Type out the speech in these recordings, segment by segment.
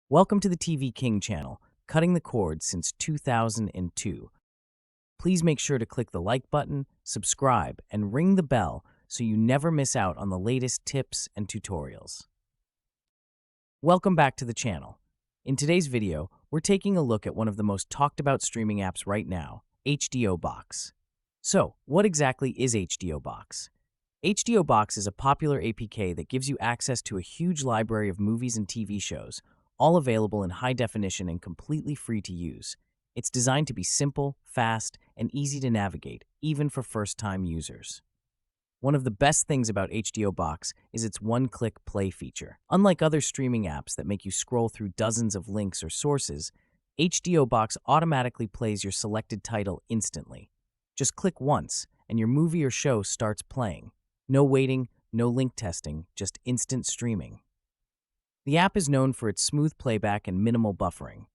Welcome to the TV King channel, cutting the cord since 2002. Please make sure to click the like button, subscribe, and ring the bell so you never miss out on the latest tips and tutorials. Welcome back to the channel. In today's video, we're taking a look at one of the most talked about streaming apps right now, HDO Box. So, what exactly is HDO Box? HDO Box is a popular APK that gives you access to a huge library of movies and TV shows, all available in high definition and completely free to use. It's designed to be simple, fast, and easy to navigate, even for first-time users. One of the best things about HDO Box is its one-click play feature. Unlike other streaming apps that make you scroll through dozens of links or sources, HDO Box automatically plays your selected title instantly. Just click once, and your movie or show starts playing. No waiting, no link testing, just instant streaming. The app is known for its smooth playback and minimal buffering.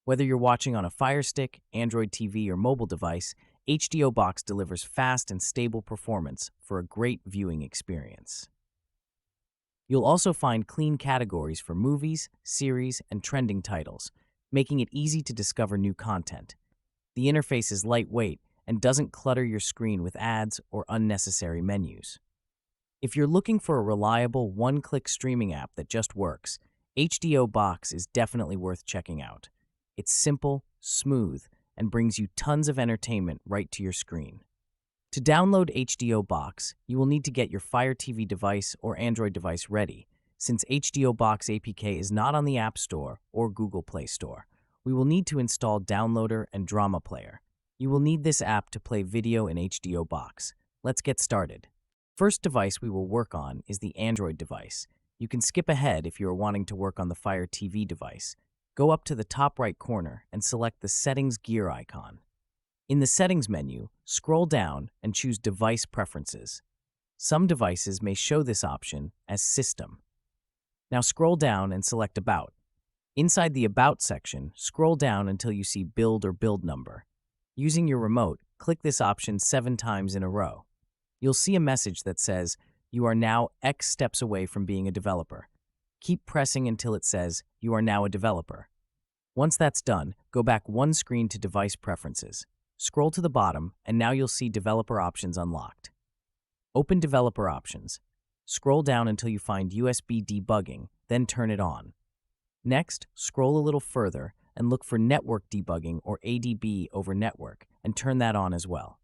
Whether you're watching on a Firestick, Android TV, or mobile device, HDO Box delivers fast and stable performance for a great viewing experience. You'll also find clean categories for movies, series, and trending titles, making it easy to discover new content. The interface is lightweight and doesn't clutter your screen with ads or unnecessary menus. If you're looking for a reliable one-click streaming app that just works, HDO Box is definitely worth checking out. It's simple, smooth, and brings you tons of entertainment right to your screen. To download HDO Box, you will need to get your Fire TV device or Android device ready. Since HDO Box APK is not on the App Store or Google Play Store, we will need to install Downloader and Drama Player. You will need this app to play video in HDO Box. Let's get started. First device we will work on is the Android device. You can skip ahead if you are wanting to work on the Fire TV device. Go up to the top right corner and select the Settings gear icon. In the Settings menu, scroll down and choose Device Preferences. Some devices may show this option as System. Now scroll down and select About. Inside the About section, scroll down until you see Build or Build Number. Using your remote, click this option 7 times in a row. You'll see a message that says, "You are now X steps away from being a developer." Keep pressing until it says, "You are now a developer." Once that's done, go back one screen to Device Preferences. Scroll to the bottom, and now you'll see Developer Options unlocked. Open Developer Options. Scroll down until you find USB Debugging, then turn it on. Next, scroll a little further and look for Network Debugging or ADB over Network, and turn that on as well.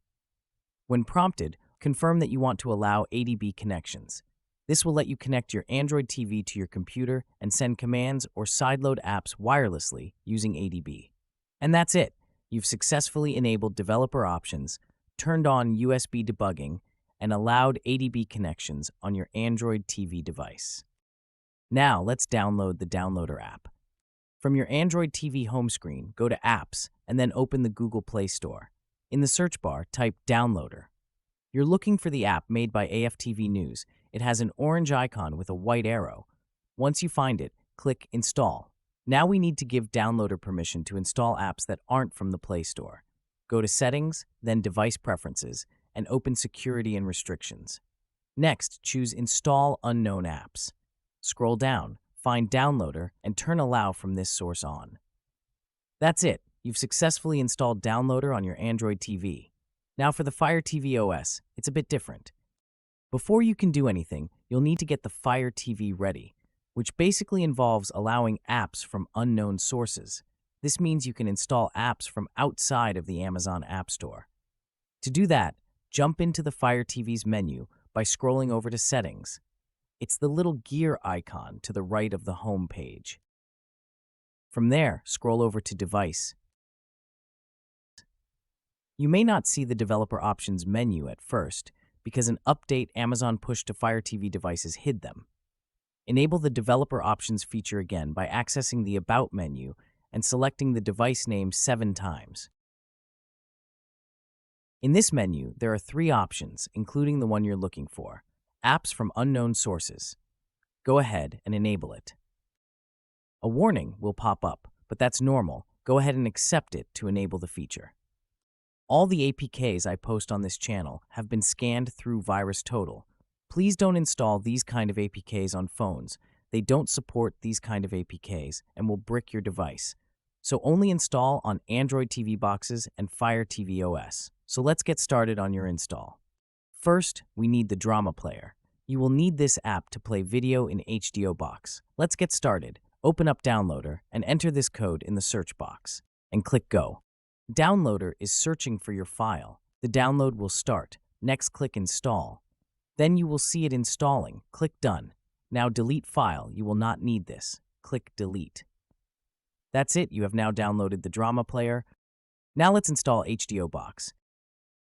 When prompted, confirm that you want to allow ADB connections. This will let you connect your Android TV to your computer and send commands or sideload apps wirelessly using ADB. And that's it. You've successfully enabled developer options, turned on USB debugging, and allowed ADB connections on your Android TV device. Now let's download the Downloader app. From your Android TV home screen, go to Apps and then open the Google Play Store. In the search bar, type Downloader. You're looking for the app made by AFTV News. It has an orange icon with a white arrow. Once you find it, click Install. Now we need to give Downloader permission to install apps that aren't from the Play Store. Go to Settings, then Device Preferences, and open Security and Restrictions. Next, choose Install Unknown Apps. Scroll down, find Downloader, and turn Allow from this source on. That's it. You've successfully installed Downloader on your Android TV. Now for the Fire TV OS, it's a bit different. Before you can do anything, you'll need to get the Fire TV ready, which basically involves allowing apps from unknown sources. This means you can install apps from outside of the Amazon App Store. To do that, jump into the Fire TV's menu by scrolling over to Settings. It's the little gear icon to the right of the home page. From there, scroll over to Device. You may not see the Developer Options menu at first because an update Amazon push to Fire TV devices hid them. Enable the Developer Options feature again by accessing the About menu and selecting the device name 7 times. In this menu, there are 3 options, including the one you're looking for, Apps from Unknown Sources. Go ahead and enable it. A warning will pop up, but that's normal. Go ahead and accept it to enable the feature. All the APKs I post on this channel have been scanned through VirusTotal. Please don't install these kind of APKs on phones. They don't support these kind of APKs and will brick your device. So only install on Android TV boxes and Fire TV OS. So let's get started on your install. First, we need the Drama Player. You will need this app to play video in HDO Box. Let's get started. Open up Downloader and enter this code in the search box and click Go. Downloader is searching for your file. The download will start. Next, click Install. Then you will see it installing. Click Done. Now delete file. You will not need this. Click Delete. That's it. You have now downloaded the Drama Player. Now let's install HDO Box.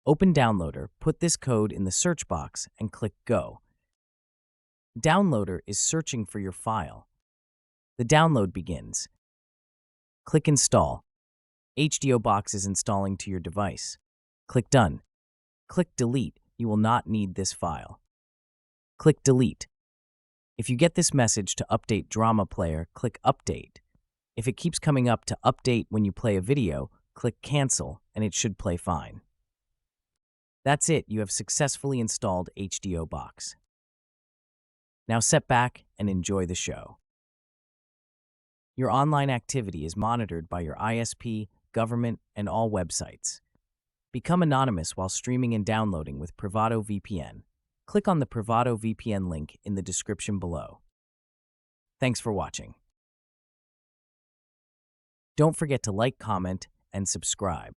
Open Downloader, put this code in the search box, and click Go. Downloader is searching for your file. The download begins. Click Install. HDO Box is installing to your device. Click Done. Click Delete. You will not need this file. Click Delete. If you get this message to update Drama Player, click Update. If it keeps coming up to update when you play a video, click Cancel, and it should play fine. That's it. You have successfully installed HDO Box. Now sit back and enjoy the show. Your online activity is monitored by your ISP, government, and all websites. Become anonymous while streaming and downloading with Privado VPN. Click on the Privado VPN link in the description below. Thanks for watching. Don't forget to like, comment, and subscribe.